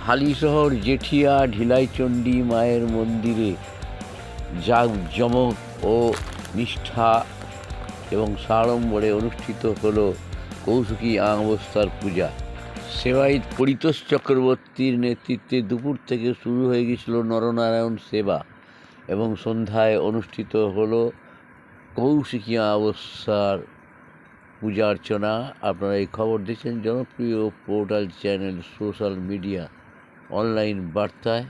হালিশহর জেঠিয়া ঢিলাইচণ্ডী মায়ের মন্দিরে জাঁকজমক ও নিষ্ঠা এবং সাড়ম্বরে অনুষ্ঠিত হল কৌশিকী অমাবস্যার পূজা। সেবায়িত পরিতোষ চক্রবর্তীর নেতৃত্বে দুপুর থেকে শুরু হয়ে গিয়েছিল নরনারায়ণ সেবা এবং সন্ধ্যায় অনুষ্ঠিত হল কৌশিকী অমাবস্যার পূজা অর্চনা। আপনারা এই খবর দেখছেন জনপ্রিয় portal channel social media online বার্তায়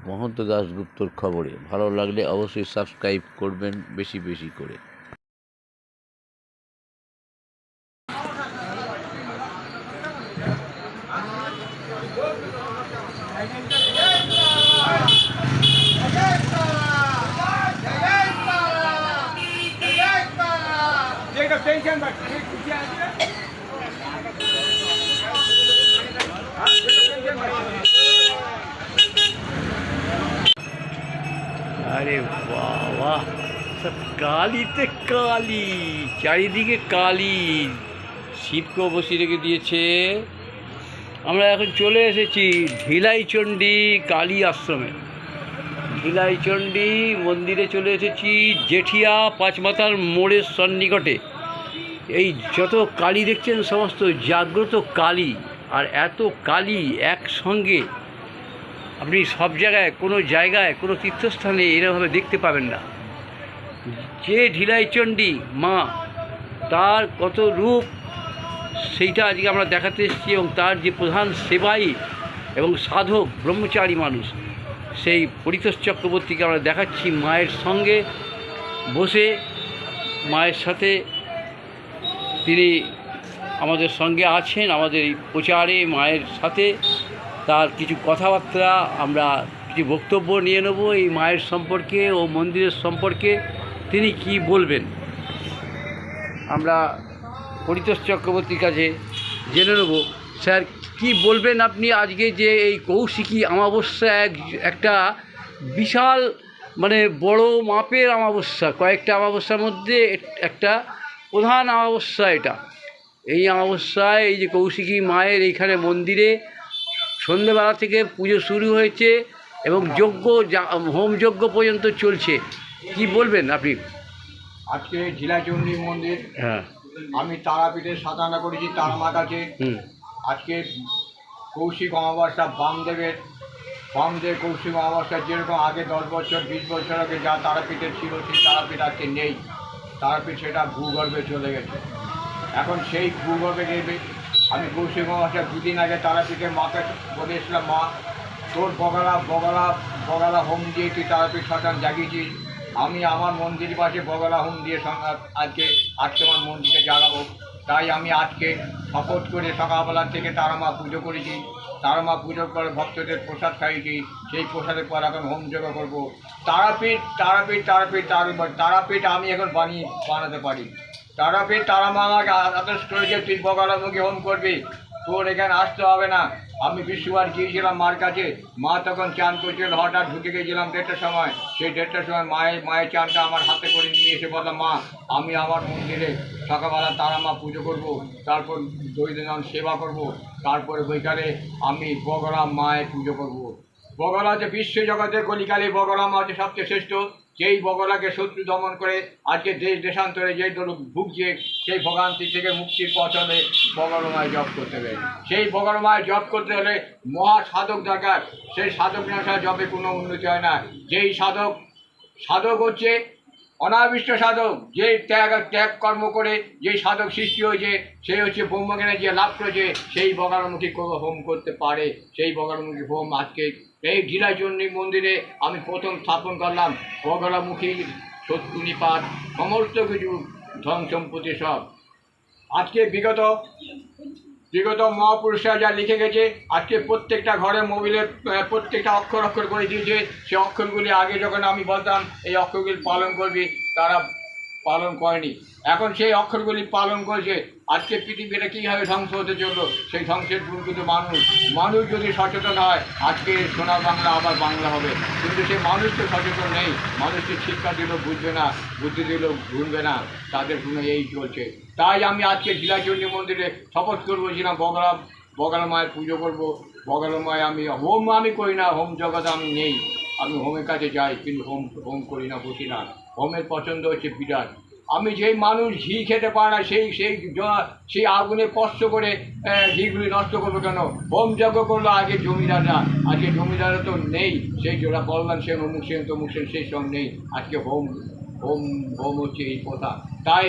মহন্ত দাশগুপ্তর খবরে। ভালো লাগলে অবশ্যই সাবস্ক্রাইব করবেন বেশি বেশি করে। আরে বাবা, সব কালিতে কালি, চারিদিকে কালি, শিবকেও বসিয়ে রেখে দিয়েছে। আমরা এখন চলে এসেছি ঢিলাইচণ্ডী কালী আশ্রমে। ঢিলাইচণ্ডী মন্দিরে চলে এসেছি, জেঠিয়া পাঁচমাথার মোড়ের সন্নিকটে। এই যত কালী দেখছেন সমস্ত জাগ্রত কালী, আর এত কালী একসঙ্গে আপনি সব জায়গায় কোনো তীর্থস্থানে এরকমভাবে দেখতে পাবেন না। যে ঢিলাইচণ্ডী মা, তার কত রূপ সেইটা আজকে আমরা দেখাতে এসেছি, এবং তার যে প্রধান সেবায়ী এবং সাধক ব্রহ্মচারী মানুষ, সেই পরিতোষ চক্রবর্তীকে আমরা দেখাচ্ছি মায়ের সঙ্গে বসে। মায়ের সাথে তিনি আমাদের সঙ্গে আছেন, আমাদের এই প্রচারে মায়ের সাথে তার কিছু কথাবার্তা, আমরা কিছু বক্তব্য নিয়ে নেব এই মায়ের সম্পর্কে ও মন্দিরের সম্পর্কে। তিনি কি বলবেন আমরা পরিতোষ চক্রবর্তীর কাছে জেনে নেব। স্যার, কি বলবেন আপনি আজকে যে এই কৌশিকী অমাবস্যা একটা বিশাল বড় মাপের অমাবস্যা, কয়েকটা অমাবস্যার মধ্যে একটা প্রধান অমাবস্যা এটা। এই অমাবস্যায় এই যে কৌশিকী মায়ের এইখানে মন্দিরে সন্ধ্যেবেলা থেকে পুজো শুরু হয়েছে এবং হোমযজ্ঞ পর্যন্ত চলছে। কি বলবেন আপনি? আজকে ঢিলাইচণ্ডী মন্দির, হ্যাঁ, আমি তারাপীঠে সাধনা করেছি তারা মা কাছে। আজকে কৌশিক অমাবস্যা বামদেব কৌশিক অমাবস্যা যেরকম আগে 10 বছর 20 বছর আগে যা তারাপীঠে ছিল, সেই তারাপীঠ আজকে নেই। তারাপীঠ সেটা ভূগর্ভে চলে গেছে। এখন সেই ভূগর্ভে গেবে। আমি কৌশিক অমাবস্যা 2 দিন আগে তারাপীঠে মাকে বলেছিলাম, মা তোর বগলা হোম দিয়ে তুই তারাপীঠ শ্মশান জাগিয়েছিস, আমি আমার মন্দির পাশে বগলা হোম দিয়ে আজকে আমার মন্দিরে জাগাবো। তাই আমি আজকে শপথ করে সকালবেলা থেকে তারা মা পুজো করেছি। তারা মা পুজোর পরে ভক্তদের প্রসাদ খাইয়েছি। সেই প্রসাদের পর এখন হোমযজ্ঞ করবো। তারাপীঠ আমি এখন বানাতে পারি। তারাপীঠ তারা মা আমাকে আদেশ করেছে, তুই বগলামুখী হোম করবি, তোর এখানে আসতে হবে না। আমি বিশ্ববার গিয়েছিলাম মার কাছে, মা তখন চান করছিল, হঠাৎ ঢুকে গেছিলাম 1:30টার সময়। সেই 1:30টার সময় মায়ের চানটা আমার হাতে করে নিয়ে এসে বললাম, মা আমি আমার মন্দিরে সকালবেলা তারা মা পুজো করব, তারপর দৈনন্দিন সেবা করব, তারপরে বৈকালে আমি বগলা মায়ের পুজো করব। বগলা হচ্ছে বিশ্ব জগতে কলিকালে বগলা মা হচ্ছে সবচেয়ে শ্রেষ্ঠ। যেই বগলাকে শত্রু দমন করে আজকে দেশান্তরে যেই ভুগছে, সেই ভোগান্তি থেকে মুক্তির পথ হলে বগলমায় জপ করতে হবে। সেই বগলমায় জপ করতে হলে মহা সাধক দরকার। সেই সাধক না ছাড়া জপে কোনো উন্নতি হয় না। যেই সাধক হচ্ছে অনাবিষ্ট সাধক, যে ত্যাগ কর্ম করে যেই সাধক সৃষ্টি হয়েছে, সেই হচ্ছে ব্রহ্মজ্ঞানে যে লাভ করেছে, সেই বগলামুখী হোম করতে পারে। সেই বগলামুখী হোম আজকে এই ঢিলাইচণ্ডী মন্দিরে আমি প্রথম স্থাপন করলাম। বগলামুখী শত্রু নিপাত সমস্ত কিছু ধন সম্পত্তি সব আজকে বিগত মহাপুরুষরা যা লিখে গেছে, আজকে প্রত্যেকটা ঘরে মোবাইলে প্রত্যেকটা অক্ষর করে দিয়েছে। সেই অক্ষরগুলি আগে যখন আমি বলতাম এই অক্ষরগুলি পালন করবি, তারা পালন করেনি। এখন সেই অক্ষরগুলি পালন করেছে। আজকে পৃথিবীটা কীভাবে ধ্বংস হতে চললো, সেই ধ্বংসের মূল কিন্তু মানুষ যদি সচেতন হয়, আজকে সোনার বাংলা আবার বাংলা হবে। কিন্তু সেই মানুষ তো সচেতন নেই। মানুষকে শিক্ষা দিলেও বুঝবে না, বুদ্ধি দিলেও ভুলবে না, তাদের কোনো এই চলছে। তাই আমি আজকে ঢিলাইচণ্ডী মন্দিরে শপথ করবো, বগলা মায়ের পুজো করব। বগলময় আমি হোম আমি করি না, হোম জগতে আমি নেই, আমি হোমের কাছে যাই কিন্তু হোম হোম করি না, বসি না। হোমের পছন্দ হচ্ছে বিরাট। আমি যেই মানুষ ঘি খেতে পারে না সেই আগুনে স্পর্শ করে ঘিগুলি নষ্ট করবো কেন? হোম যজ্ঞ করলো আগে জমিদাররা, আজকে জমিদাররা তো নেই, সেই যারা বললাম সে অমুক সেন তমুক সেন সেই সব নেই, আজকে হোম হোম হোম হচ্ছে এই কথা। তাই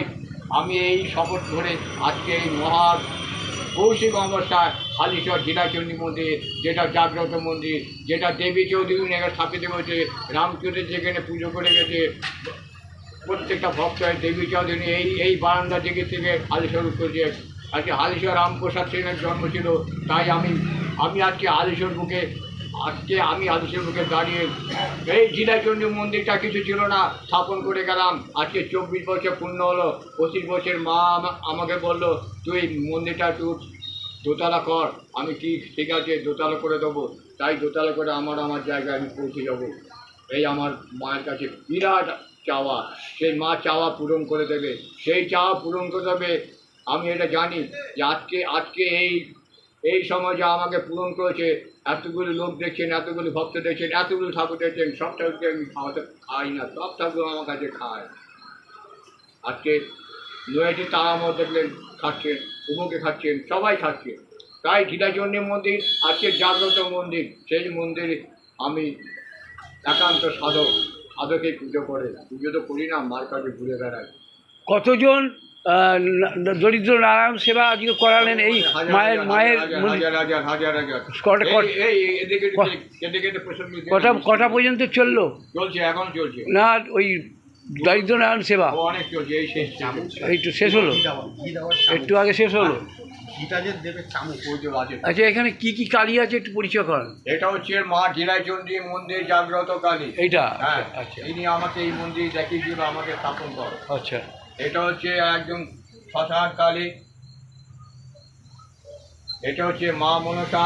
আমি এই শপথ ধরে আজকে এই মহা কৌশিক অমাবস্যায় হালিশহর ঢিলাচণ্ডী মন্দির, যেটা জাগ্রত মন্দির, যেটা দেবী চৌধুরী এখানে স্থাপিত হয়েছে, রামচন্দ্র যেখানে পুজো করে গেছে, প্রত্যেকটা ভক্ত দেবী চৌধুরী এই বারান্দা থেকে হালিশহর করছে। আজকে হালিশহর রামপ্রসাদ সেনের জন্ম ছিল, তাই আমি আজকে হালিশহর বুকে দাঁড়িয়ে এই ঢিলাচণ্ডী মন্দিরটা কিছু ছিল না, স্থাপন করে গেলাম। আজকে 24 বছর পূর্ণ হলো। 25 বছর মা আমাকে বললো তুই মন্দিরটা একটু দোতলা কর। আমি ঠিক আছে দোতলা করে দেবো। তাই দোতলা করে আমার জায়গায় আমি পৌঁছে যাবো। এই আমার মায়ের কাছে বিরাট চাওয়া, সেই মা চাওয়া পূরণ করে দেবে, সেই চাওয়া পূরণ করে দেবে। আমি এটা জানি যে আজকে এই সময় যা আমাকে পূরণ করেছে, এতগুলো লোক দেখছেন, এতগুলো ভক্ত দেখছেন, এতগুলো ঠাকুর দেখছেন, সব ঠাকুরকে আমি খাই না, সব ঠাকুর আমার কাছে খায়। আজকে নয়টি তারামা দেখলেন খাচ্ছেন, উমুকে খাচ্ছেন, সবাই খাচ্ছেন। তাই ঢিলাচণ্ডী মন্দির আজকে জাগ্রত মন্দির, সেই মন্দিরে আমি একান্ত সাধকে পুজো তো করি না, মার কাছে ঘুরে বেড়াই। কতজন দরিদ্র নারায়ণ সেবা আজকে করালেন এই মায়ের কটা পর্যন্ত চললো? চলছে, এখন চলছে না ওই দরিদ্র নারায়ণ সেবা অনেক চলছে, একটু শেষ হলো, একটু আগে শেষ হলো। আচ্ছা, এখানে কি কি কালী আছে একটু পরিচয় করেন। এটা হচ্ছে মা ঢিলাচণ্ডী মন্দির জাগ্রত কালী। এইটা? হ্যাঁ, আচ্ছা, ইনি আমাকে এই মন্দির দেখিয়েছিল, আমাকে স্থাপন করে। আচ্ছা, এটা হচ্ছে একদম শ্মশান কালী। এটা হচ্ছে মা মনসা।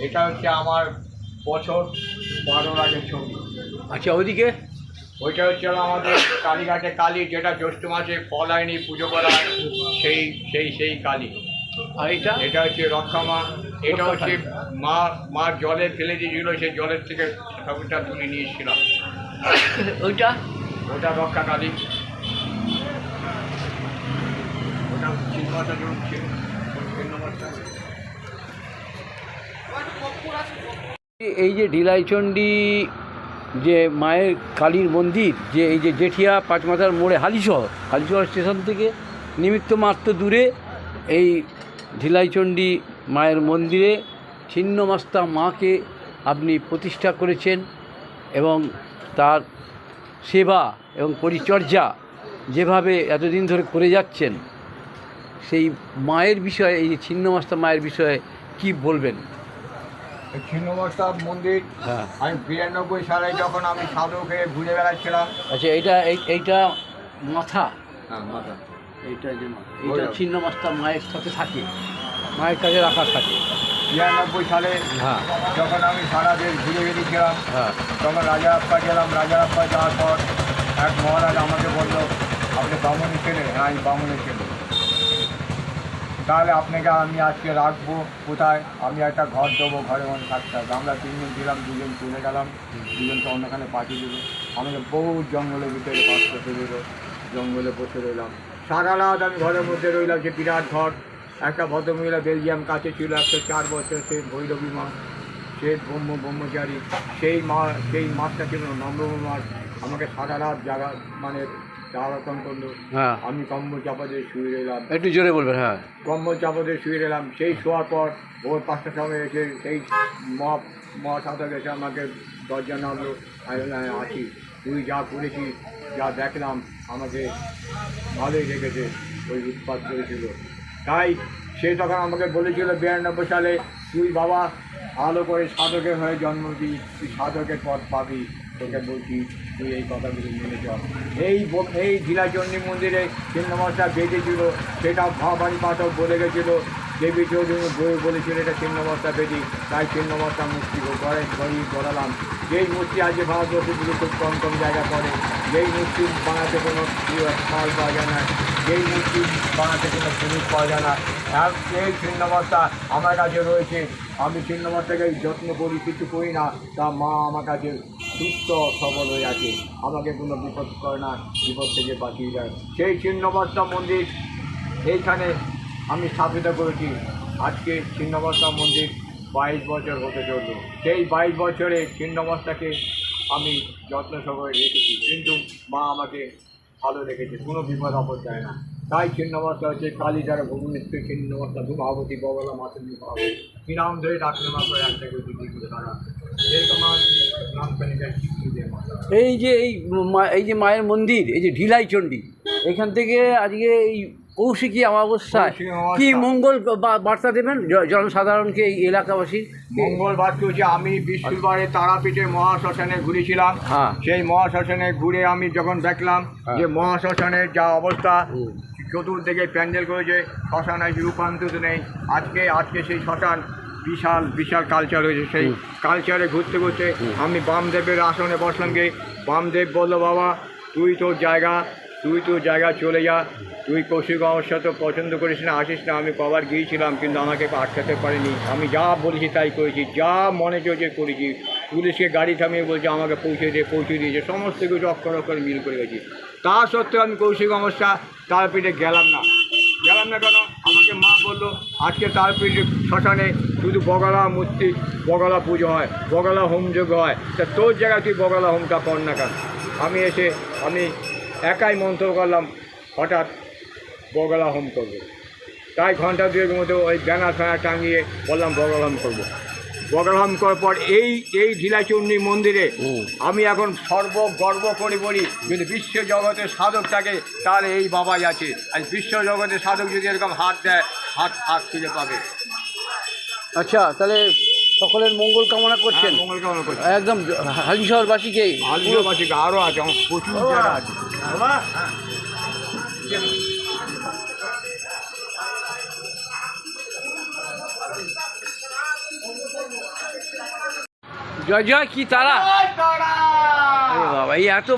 এটা হচ্ছে আমার বছর 12 আগের ছবি। আচ্ছা, ওইদিকে ওইটা হচ্ছে আমাদের কালীঘাটে কালী, যেটা জ্যৈষ্ঠ মাসে ফল আইনি পুজো করা হয়, সেই কালী। আর এটা হচ্ছে রক্ষা মা। এটা হচ্ছে মা জলে ফেলে দিয়েছিল, সেই জলের থেকে ঠাকুরটা তুলে নিয়ে এসেছিলাম। ওটা রক্ষা কালী। ওটা চিন্ময়টা ছিল। এই যে ঢিলাইচণ্ডী যে মায়ের কালীর মন্দির, যে এই যে জেঠিয়া পাঁচমাথার মোড়ে হালিশহর স্টেশন থেকে নিমিত্ত মাত্র দূরে এই ঢিলাইচণ্ডী মায়ের মন্দিরে ছিন্নমস্তা মাকে আপনি প্রতিষ্ঠা করেছেন এবং তার সেবা এবং পরিচর্যা যেভাবে এতদিন ধরে করে যাচ্ছেন, সেই মায়ের বিষয়ে, এই যে ছিন্নমস্তা মায়ের বিষয়ে কি বলবেন? ছিন্নমস্তা মন্দির, হ্যাঁ, আমি 92 সালে যখন আমি সাধক হয়ে ঘুরে বেড়াচ্ছিলাম। আচ্ছা, এইটা মাথা, হ্যাঁ মাথা, এইটা যে এইটা ছিন্নমস্তা মায়ের সাথে থাকে, মায়ের কাছে রাখা থাকে। 92 সালে হ্যাঁ, যখন আমি সারা দেশ ঘুরে বেরিয়েছিলাম, হ্যাঁ, তখন রাজারাপ্পা গেলাম। রাজারাপ্পা যাওয়ার পর এক মহারাজ আমাকে বলল, আপনি বামুনি ছেলে? হ্যাঁ, আমি বামুনি ছেলে। তাহলে আপনাকে আমি আজকে রাখবো কোথায়? আমি একটা ঘর দেবো, ঘরে মনে থাকতে হবে। আমরা 3 দিন ছিলাম, 2 জন চলে গেলাম, 2 জনকে অন্যখানে পাঠিয়ে দিল। আমাকে বহু জঙ্গলের ভিতরে বাস করতে দিল, জঙ্গলে বসে রইলাম সারা রাত। আমি ঘরের মধ্যে রইলাম, যে বিরাট ঘর। একটা ভদ্রমহিলা বেলজিয়াম কাছে ছিল, 104 বছর, সে ভৈরবী মা, সে ব্রহ্মচারী। সেই মাসটা ছিল নম্রমার। আমাকে সারা রাত জাগরণ করলো। হ্যাঁ, আমি কম্বল চাপা দিয়ে শুয়ে রইলাম। একটু জোরে বলবেন। হ্যাঁ, কম্বল চাপা দিয়ে শুয়ে রইলাম। সেই শোয়ার পর ভোর 5টার সময় এসে সেই সাঁতার এসে আমাকে দরজা নামলো। আমি আছি, তুই যা করেছিস, যা দেখলাম, আমাকে ভালোই রেখেছে। ওই উৎপাত করেছিল। তাই সে তখন আমাকে বলেছিল 92 সালে, তুই বাবা ভালো করে সাধকের হয়ে জন্ম দিই, তুই সাধকের পথ পাবি। তোকে বলছি, তুই এই কথাগুলো মেনে চল। এই ঢিলাচণ্ডী মন্দিরে ছিন্নমস্তা বেঁধেছিল, সেটা ভাবানী পাঠক বলে গেছিলো। দেবী চৌধুরী বই বলেছিল এটা ছিন্নমস্তা বেদি, তাই ছিন্নমস্তা মূর্তি গড়ালাম। যেই মূর্তি আজকে ভারতবর্ষে দিকে খুব কম কম জায়গা পড়ে, যেই মূর্তি বানাতে কোনো ফল পাওয়া যায় না, যেই মূর্তি বানাতে কোনো জিনিস পাওয়া যায় না, এই ছিন্নমস্তা আমার কাছে রয়েছে। আমি ছিন্নমস্তাকে যত্ন করি, কিছু করি না, তা মা আমার কাছে সুস্থ সবল হয়ে আছে, আমাকে কোনো বিপদ করে না, বিপদ থেকে বাঁচিয়ে যায়। সেই ছিন্নমস্তা মন্দির এইখানে আমি স্থাপিত করেছি। আজকে ছিন্নমস্তা মন্দির 22 বছর হতে চলল। সেই 22 বছরে ছিন্নমস্তাকে আমি যত্ন সহকারে রেখেছি, কিন্তু মা আমাকে ভালো রেখেছে, কোনো বিপদ আপদ যায় না। তাই ছিন্নমস্তা হচ্ছে কালী দ্বারা ভুবনেশ্বরী ছিন্নমস্তা ধূমাবতী বগলা মাতৃ ভাবে কি নাম ধরে ডাকলে মা করে একটা করে দিদি করে তারা এরকম নাম পেনে যায়। এই যে এই যে মায়ের মন্দির, এই যে ঢিলাই চণ্ডী, এখান থেকে আজকে এই কৌশিকী অমাবস্যায় কি মঙ্গল বার্তা দেবেন জনসাধারণকে, এই এলাকাবাসী? মঙ্গল বার্তা হচ্ছে আমি বৃহস্পতিবারে তারাপীঠে মহাশ্মশানে ঘুরেছিলাম। সেই মহাশ্মশানে ঘুরে আমি যখন দেখলাম যে মহাশ্মশানের যা অবস্থা, চতুর্দিকে প্যান্ডেল করেছে, শ্মশান আজ রূপান্তরিত নেই। আজকে সেই শ্মশান বিশাল বিশাল কালচার হয়েছে। সেই কালচারে ঘুরতে ঘুরতে আমি বামদেবের আসনে বসলাম। গিয়ে বামদেব বললো, বাবা তুই তোর জায়গা চলে যা, তুই কৌশিক অমাবস্যা তো পছন্দ করিস না, আসিস না। আমি কবার গিয়েছিলাম কিন্তু আমাকে আটকাতে পারিনি, আমি যা বলেছি তাই করেছি, যা মনে চলছে করেছি। পুলিশকে গাড়ি থামিয়ে বলছে আমাকে পৌঁছে দিয়েছে, সমস্ত কিছু অক্ষর মিল করে গেছি। তা সত্ত্বেও আমি কৌশিক অমাবস্যা তারাপীঠে গেলাম না কেন? আমাকে মা বললো আজকে তারাপীঠে শ্মশানে শুধু বগলা মূর্তি, বগলা পুজো হয়, বগলা হোমযজ্ঞ হয়, তা তোর জায়গায় তুই বগলা হোমটা কর না কেন? আমি একাই মন্ত্র করলাম, হঠাৎ বগলা হোম করবো। তাই ঘন্টা দুয়ের মধ্যে ওই ব্যানার ফ্যানার টাঙিয়ে বললাম বগলা হোম করবো। বগলা হোম করার পর এই ঢিলাচণ্ডী মন্দিরে আমি এখন গর্ব করে বলি, যদি বিশ্ব জগতের সাধক থাকে তাহলে এই বাবাই আছে। আর বিশ্ব জগতের সাধক যদি এরকম হাত দেয়, হাত ফিরে পাবে। আচ্ছা, তাহলে সকলের মঙ্গল কামনা করছেন? মঙ্গল কামনা করছেন একদম হালিশহরবাসীকে আরও আছে, আমার প্রচুর জায়গা আছে। জয় জয় কি তারা, বাবা এই এত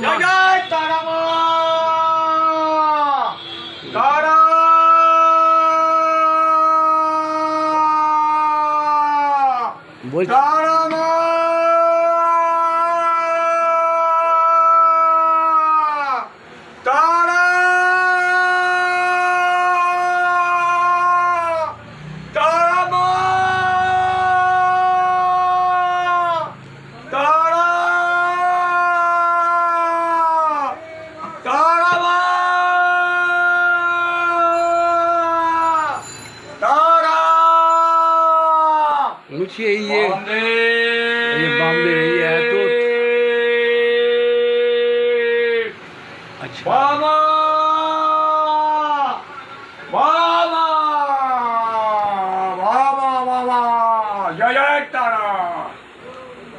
বলছি এই যে বামদেব এই এত আচ্ছা বাবা বাবা বাবা বাবা জয় জয় তারা,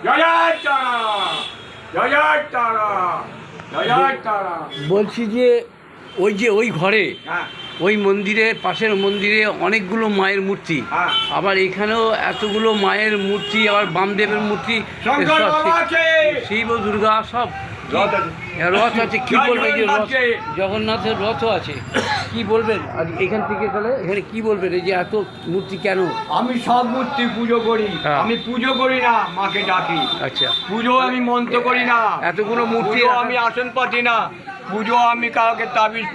জয় জয় তারা, জয় জয় তারা, জয় জয় তারা। বলছি যে ওই ঘরে ওই মন্দিরে, পাশের মন্দিরে অনেকগুলো মায়ের মূর্তি, আবার এখানেও এতগুলো মায়ের মূর্তি, আবার বামদেবের মূর্তি, শিব ও দুর্গা সব রথ আছে। কি বলবেন যে জগন্নাথের রথও আছে, কি বলবেন আর এখান থেকে? তাহলে এখানে কি বলবেন এই যে এত মূর্তি কেন? আমি সব মূর্তি পুজো করি, আমি পুজো করি না, মাকে ডাকি। আচ্ছা, পুজো আমি মন্ত্র করি না, এতগুলো মূর্তি আমি আসন পাতি না, পুজো আমি কাউকে তাবিজ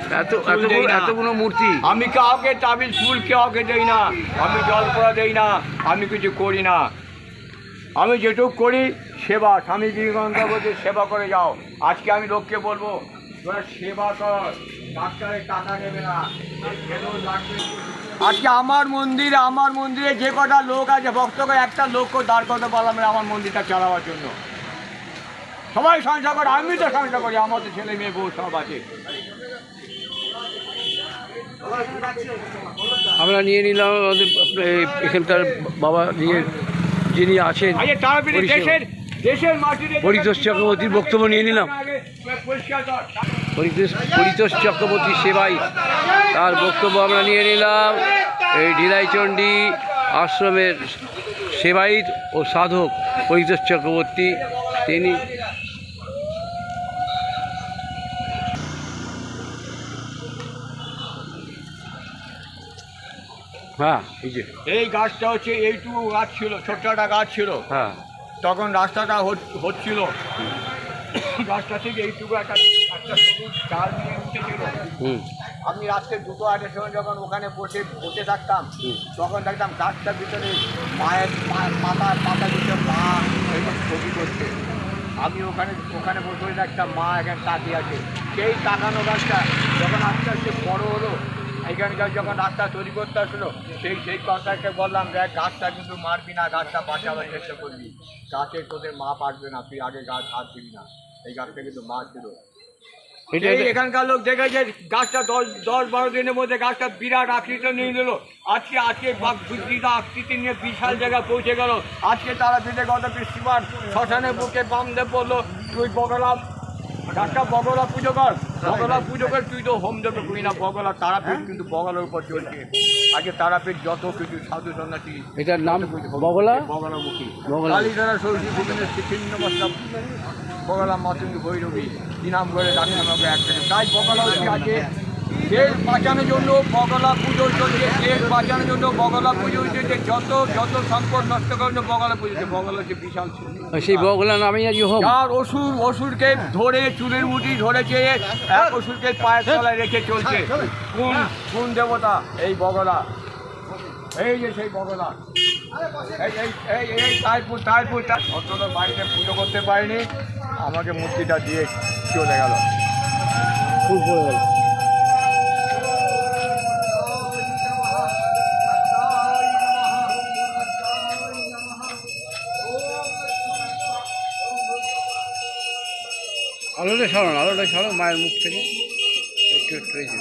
এতগুলো মূর্তি আমি কাউকে তাবিজ ফুল কাউকে দেই না, আমি জল করা দেই না, আমি কিছু করি না। আমি যেটুকু করি সেবা, স্বামী বিবেকানন্দ বলতে সেবা করে যাও। আজকে আমি লোককে বলবো তোরা সেবা কর, ডাক্তারের টাকা নেবে না। আজকে আমার মন্দিরে যে কটা লোক আছে ভক্তকে, একটা লোককে দাঁড় করতে পারলাম না আমার মন্দিরটা চালাবার জন্য। সবাই সংসার করে, আমি তো সংসার করি, আমার তো ছেলে মেয়ে বউ সব আছে। আমরা নিয়ে নিলাম এখানকার বাবা যিনি আছেন পরিতোষ চক্রবর্তীর বক্তব্য নিয়ে নিলাম। পরিতোষ চক্রবর্তী সেবাই, তার বক্তব্য আমরা নিয়ে নিলাম। এই ঢিলাইচণ্ডী আশ্রমের সেবায়িত ও সাধক পরিতোষ চক্রবর্তী, তিনি হ্যাঁ এই যে এই গাছটা হচ্ছে এইটুকু গাছ ছিল, ছোট্ট একটা গাছ ছিল। হ্যাঁ তখন রাস্তাটা হচ্ছিল, গাছটা থেকে এইটুকু একটা একটা সবুজ ডাল নিয়ে উঠেছিল। হুম আমি রাত্রে 2-2:30 সময় যখন ওখানে বসে থাকতাম, তখন দেখতাম গাছটার ভিতরে মায়ের পাতা ভিতরে মা এরকম ছবি করছে। আমি ওখানে বসে দেখতাম মা এখানে তাকিয়ে আছে। সেই তাকানো গাছটা যখন আস্তে আস্তে বড় হলো, এইখানকার যখন রাস্তা তৈরি করতে আসলো, সেই কন্ট্রাক্টকে বললাম দেখ গাছটা কিন্তু মারবি না, গাছটা বাঁচাবার চেষ্টা করবি, গাছের তোদের মা পারবে না, তুই আগে গাছ হাত দিবি না। এই গাছটা কিন্তু মা ছিল। এখানকার লোক দেখেছে গাছটা 10-12 দিনের মধ্যে গাছটা বিরাট আকৃতি নিয়ে নিল। আজকে বুদ্ধিদা আকৃতি নিয়ে বিশাল জায়গায় পৌঁছে গেল। আজকে তারা বিলে গত বৃষ্টিবার শ্মশানের বুকে বামদেব বললো তুই বগলা গাছটা বগলা পুজো কর, বগলা পুজো কর, তুই তো হোম দেবে করি না। বগলা তারাপীঠ কিন্তু বগলার উপর চলছে। আগে তারাপীঠ যত কিছু সাধু সন্ন্যাসী, এটার নাম বগলা বগলামুখী, বগলা। কালীধারা সরস্বতী ভুবনের ছিন্ন মশলা বগলা মাতঙ্গী ভৈরবী দিনাম করে ডাক্তার একসাথে। তাই বগলা হচ্ছে আজকে দেশ বাঁচানোর জন্য বগলা পুজো চলছে, দেশ বাঁচানোর জন্য বগলা পুজো হচ্ছে। যত সম্পদ নষ্ট করার জন্য বগলা পুজো হচ্ছে। বগলা হচ্ছে বিশাল ছিল। সেই বগলা নামেই আজ হোম। আর অসুরকে ধরে চুলের মুঠি ধরেছে, এক অসুরকে পায়ের তলায় রেখে চলছে। কোন দেবতা? এই বগলা। এই যে সেই বগলা, এই তাইপুর অত বাড়িতে পুজো করতে পারিনি, আমাকে মূর্তিটা দিয়ে চলে গেল। ফুল পড়ে গেল। আলোটা সরান মায়ের মুখ থেকে একটু এই যে।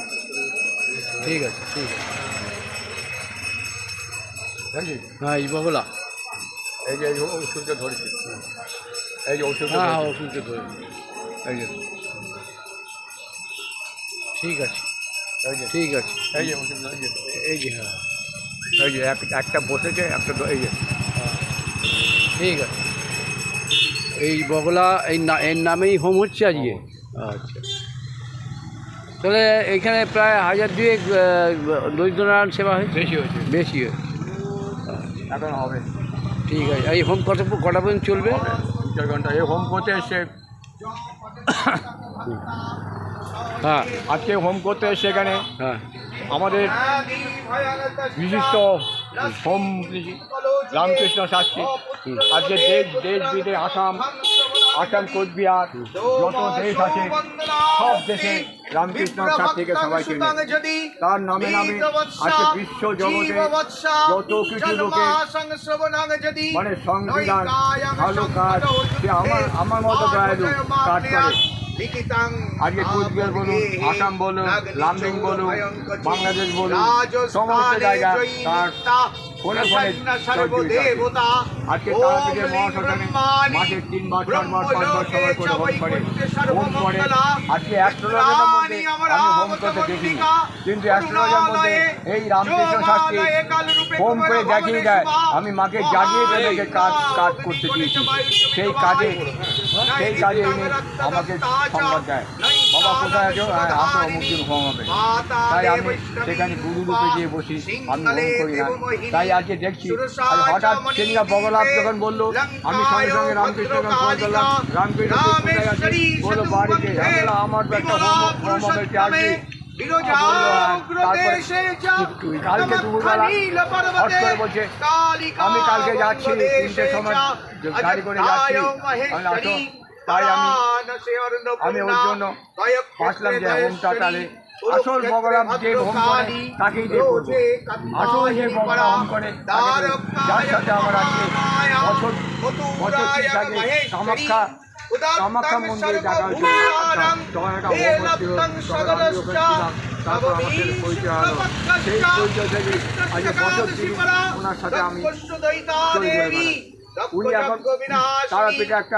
ঠিক আছে হ্যাঁ এই বগলা, এই যে ওষুধটা ধরেছি, এই যে ওষুধটা হ্যাঁ ওষুধকে ধরে, এই যে ঠিক আছে এই যে ওষুধ, এই যে হ্যাঁ এই যে একটা বসেছে, একটা এই যে ঠিক আছে। এই বগলা এর নামেই হোম হচ্ছে আজকে। আচ্ছা, তাহলে এখানে প্রায় 1002 দরিদ্রনারায়ণ সেবা হয়েছে। বেশি হয়েছে এখন হবে। ঠিক আছে। এই হোম কটা পর্যন্ত চলবে? 2-4 ঘন্টা। এই হোম করতে এসে হ্যাঁ আজকে হোম করতে এসে এখানে হ্যাঁ আমাদের বিশিষ্ট হোম রামকৃষ্ণ শাস্ত্রী, আজকে দেশ বিদেশ আসাম কোচবিহার যত দেশ আছে, সব দেশে রামকৃষ্ণ শাস্ত্রীকে সবাই চেনে। তার নামে আজকে বিশ্ব জগতে যত কিছু লোকে মানে সংবিধান ভালো কাজ, সে আমার মতো দয়ালু কাজ করে। আজকে কোচবিহার বলুন, আসাম বলুন, লামডিং বলুন, বাংলাদেশ বলুন, সমস্ত জায়গা তার ফোনে আজকে তারাপীঠের মহাশ্মশানে মাসে 3 বার 4 বার 5 বার সবাই করে হোম করে। আজকে অ্যাস্ট্রোলজারের মধ্যে আমি হোম করতে দেখিনি, কিন্তু অ্যাস্ট্রোলজারের মধ্যে এই রামকৃষ্ণ শাস্ত্রী হোম করে দেখিয়ে দেয়। আমি মাকে জাগিয়ে তাদেরকে কাজ করতে দিয়েছি। সেই কাজে এনে আমাকে সংবাদ দেয়, বাবা কোথায় আছো? আসো অমুক দিন হোম হবে। তাই আমি সেখানে গুরু রূপে গিয়ে বসি, আমি হোম করি না। তাই আজকে দেখছি হঠাৎ সেদিন বগলাপ যখন বললো, আমি সঙ্গে সঙ্গে রামকৃষ্ণকে ফোন করলাম, রামকৃষ্ণ কোথায় আছে? বললো বাড়িতে। আমার তো একটা হোম হবে, আসবি? কালকে দুপুরবেলা হট করে বলছে আমি কালকে যাচ্ছি 3টের সময় গাড়ি করে যাচ্ছি, আসো। তাই আমি ওর জন্য আসলাম যে হোমটা তাহলে আসল বগলা যে হোম করে তাকেই দেখবো। আসল যে বগলা হোম করে যার সাথে আমার আজকে বছর 30 আগে কামাখ্যা মন্দিরে দেখা হয়েছিল, তখন একটা হোম হচ্ছিল, তারপর আমাদের পরিচয় হলো। সেই পরিচয় থেকে আজকে বছর 30 ওনার সাথে আমি চলে উনি এখন তারাপীঠে একটা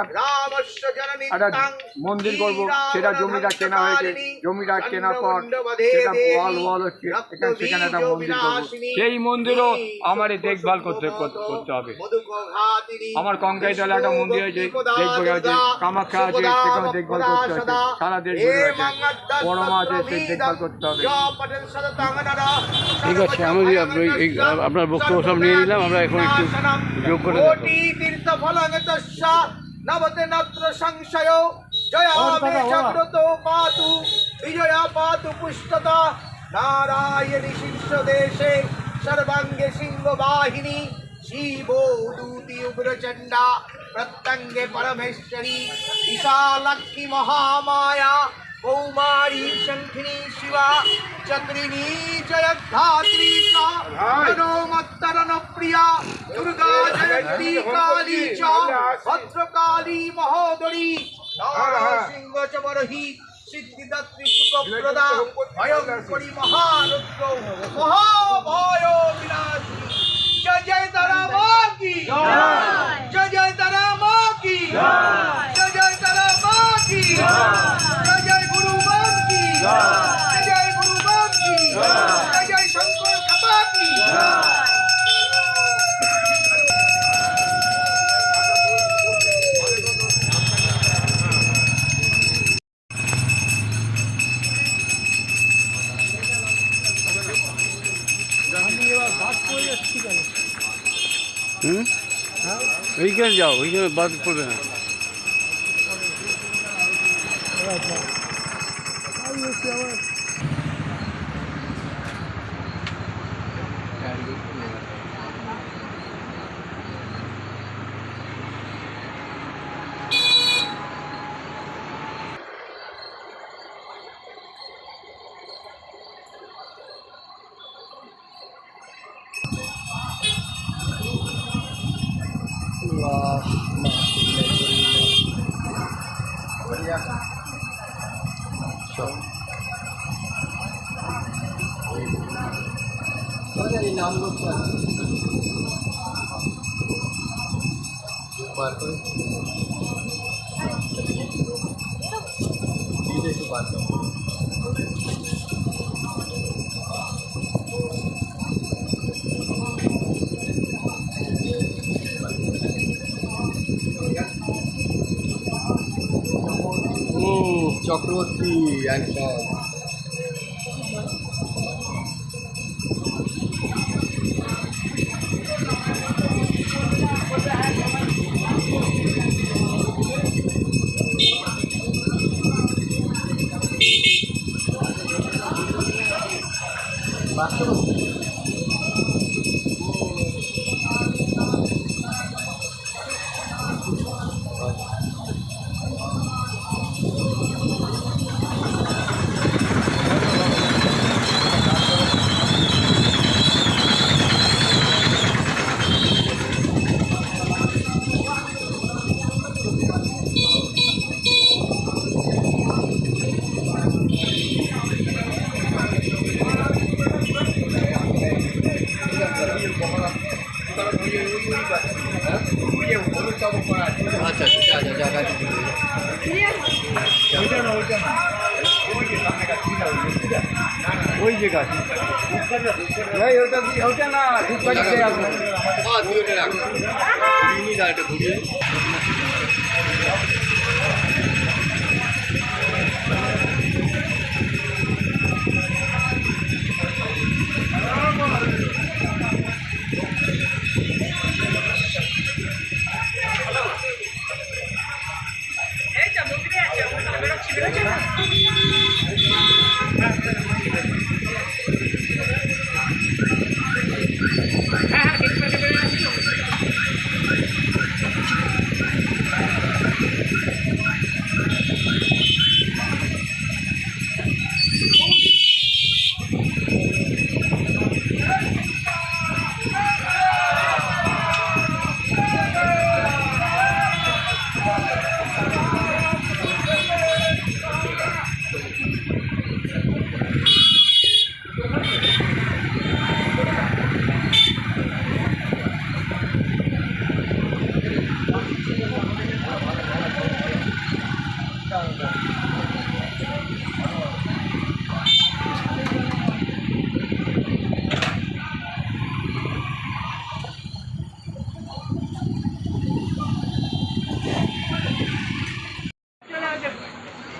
মন্দির করবো, সেটা জমিটা কেনা হয়েছে। জমিটা কেনার পর সেটা ওয়াল হচ্ছে, সেখানে একটা মন্দির করবো। সেই মন্দিরও আমার দেখভাল করতে হবে। আমার কঙ্কাইতলা একটা মন্দির হয়েছে, দেখভাল আছে। কামাখ্যা আছে, সেখানে দেখভাল করতে হবে। সারা দেশ বড় মা আছে, সেই দেখভাল করতে হবে। ঠিক আছে, আমি আপনার বক্তব্য সব নিয়ে নিলাম। আমরা এখন একটু যোগ্যতা নবতে নত্র সংশয় জয়া মে জাগ্রত পাতু বিজয়া পাতু পুষ্টতা নারায়ণী শীর্ষ দেশে সর্বাঙ্গে সিংহ বাহিনী শিব দূতি উগ্রচণ্ডা প্রত্যঙ্গে পরমেশ্বরী বিশালাক্ষী মহামায়া কৌমারী শঙ্খিনী শিবা চক্রিণী জয়ধাত্রী মত্তরণ প্রিয়া দুর্গা জয়ন্তী কালী চ ভদ্রকালী মহোদরী সিংহ চ বরহি সিদ্ধিদাত্রী সুখপ্রদা ভয়ঙ্করী মহারুদ্র মহাভয় বিনাশিনী জয় জয় তারা মা কি জয় জয় তারা মা কি জয় জয় তারা মা কি জয় জয় গুরু মান কি জয় জয় গুরু মান কি জয় জয় শঙ্কর খাপা কি ওইখানে যাও, ওইখানে বাদ পড়বে না। চক্রবর্তী আচ্ছা জায়গা ওই যে গাছ, ওটা না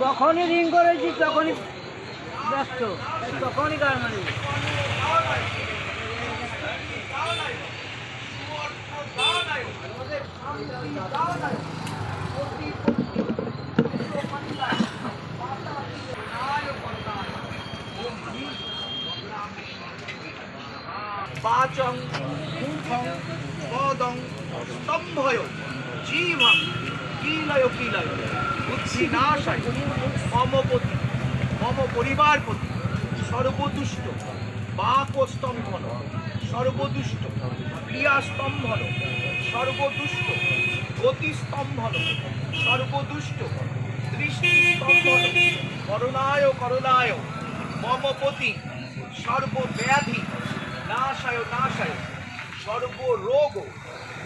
যখনই রিং করেছি তখনই ব্যস্ত, তখনই গান মারি। বাচং মুখং পদং স্তম্ভয় জীবং কিলয় কিলয় বুদ্ধিনাশায় মম পতি মম পরিবার প্রতি সর্বদুষ্ট বাকস্তম্ভন সর্বদুষ্ট ক্রিয়াস্তম্ভন সর্বদুষ্ট গতিস্তম্ভন সর্বদুষ্ট দৃষ্টিস্তম্ভন করুণায় করুণায় মম পতি সর্বব্যাধি নাশায় নাশায় সর্বরোগ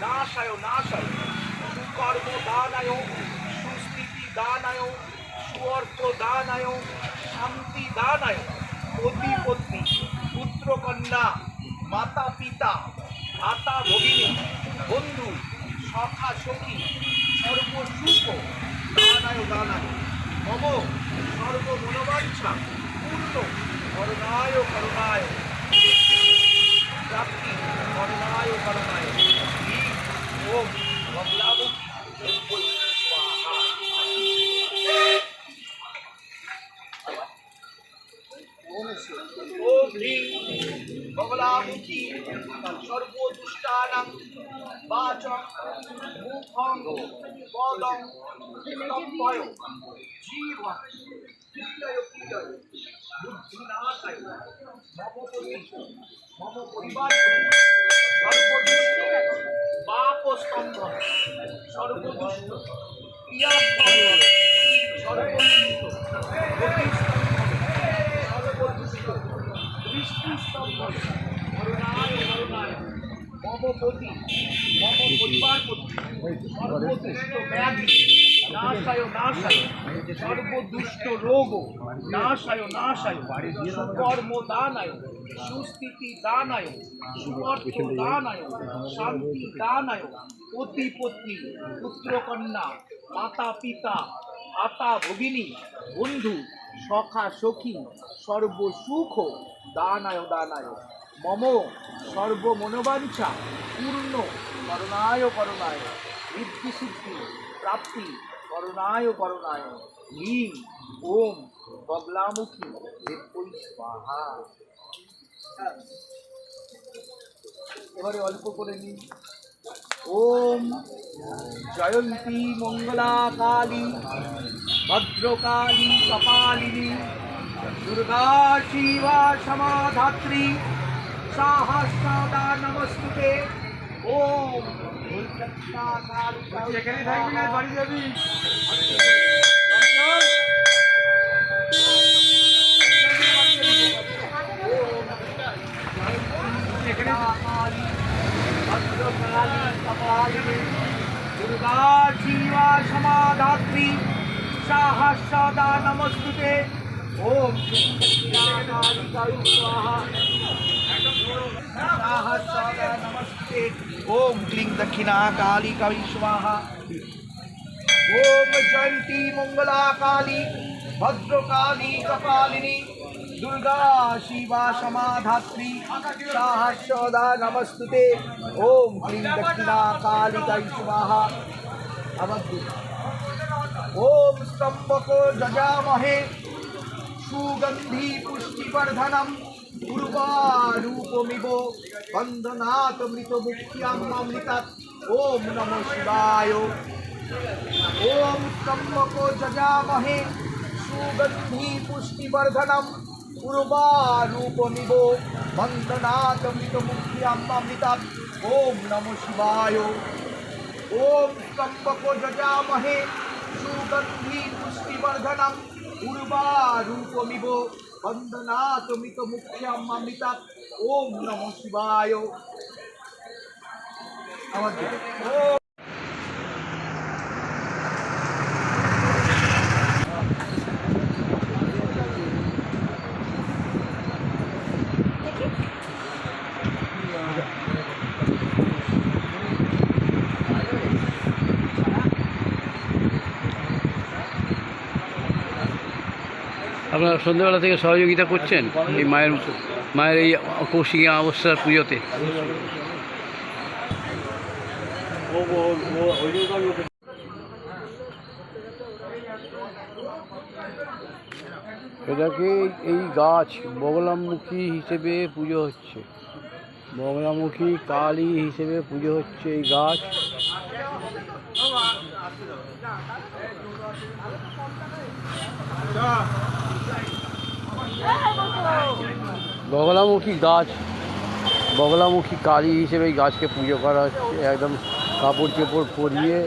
নাশায় নাশায় সুকর্ম দানায় সুস্থিতি দানায় সুঅর্থ দানায় শান্তি দানায় পতি পুত্র কন্যা মাতা পিতা ভ্রাতা ভগিনী বন্ধু সখা সখী সর্বসুখ দানায় দানায় মম সর্ব মনোবাঞ্ছা পূর্ণ করুণায় করুণায় প্রাপ্তি করুণায় করুণায় ওম বগলামুখী স্বাহা। ওম হ্রিং বগলামুখী সর্বদুষ্টানাং বাচং মুখং পদং স্তম্ভয় জীবং কিলয় কিলয় বুদ্ধিনাশায় মম পতি মম পরিবার সর্বদুষ্ট বাকস্তম্ভন সর্বদুষ্ট ক্রিয়াস্তম্ভন সর্বদুষ্ট গতিস্তম্ভন সর্বদুষ্ট দৃষ্টিস্তম্ভন করুণায় করুণায় মম পতি মম পরিবার প্রতি সর্বদুষ্ট ব্যাধি নাশায় নাশায় সর্বদুষ্ট রোগ নাশায় নাশায় সুকর্ম দানায় সুস্থিতি দানায় সুঅর্থ দানায় শান্তি দানায় পতি পত্নী পুত্র কন্যা মাতা পিতা ভ্রাতা ভগিনী বন্ধু সখা সখী সর্বসুখ দানায় দানায় মম সর্বমনোবাঞ্ছা পূর্ণ করুণায় করুণায় ঋদ্ধি সিদ্ধি প্রাপ্তি করুণায় করুণায় লীন ওম বগলামুখী দেবৈ স্বাহা। এবারে অল্প করে নিন। ওম জয়ন্তী মঙ্গলা কালী ভদ্রকালী কপালিনী দুর্গা শিবা সমাধাত্রী সাহস্রদা নমস্তুতে। ওম এখানে থাকবি না, বাড়ি যাবি। दुर्गा जीवा समाधात्री साहस्रदा नमस्तुते। ओम स्वाहा साहस्रदा नमस्ते। ओम क्लीं दक्षिणा काली कवि स्वाहा। ओम जयंती मंगला काली भद्रकाली कपालिनी दुर्गा शिवा समाधात्री साहस्रदा नमस्तुते। ओम क्लीं दक्षिणा काली कवि स्वाहा। ओम स्तंभको जजामहे सुगंधि पुष्टिवर्धनम उर्वारूपमिव बंधनात् मृतमुक्त्यामृतात्। ओम नमो शिवाय। ओम स्तंभको जजामहे सुगंधि पुष्टिवर्धनम उर्वारूपमिव बंधनात् मृतमुक्त्यामृतात्। ओम नमो शिवाय। ओम स्तंभको जजामहे सुगंधि पुष्टिवर्धनम उर्वारूपमिव बंधनात् मृतमुक्त्यामृतात्। ओम नमो शिवाय। আপনারা সন্ধ্যেবেলা থেকে সহযোগিতা করছেন এই মায়ের এই কৌশিকী অমাবস্যার পুজোতে? এটাকে এই গাছ বগলামুখী হিসেবে পুজো হচ্ছে, বগলামুখী কালী হিসেবে পুজো হচ্ছে এই গাছ। বগলামুখী গাছ, বগলামুখী কালী হিসেবে এই গাছকে পুজো করা হচ্ছে। একদম কাপড় চোপড় পরিয়ে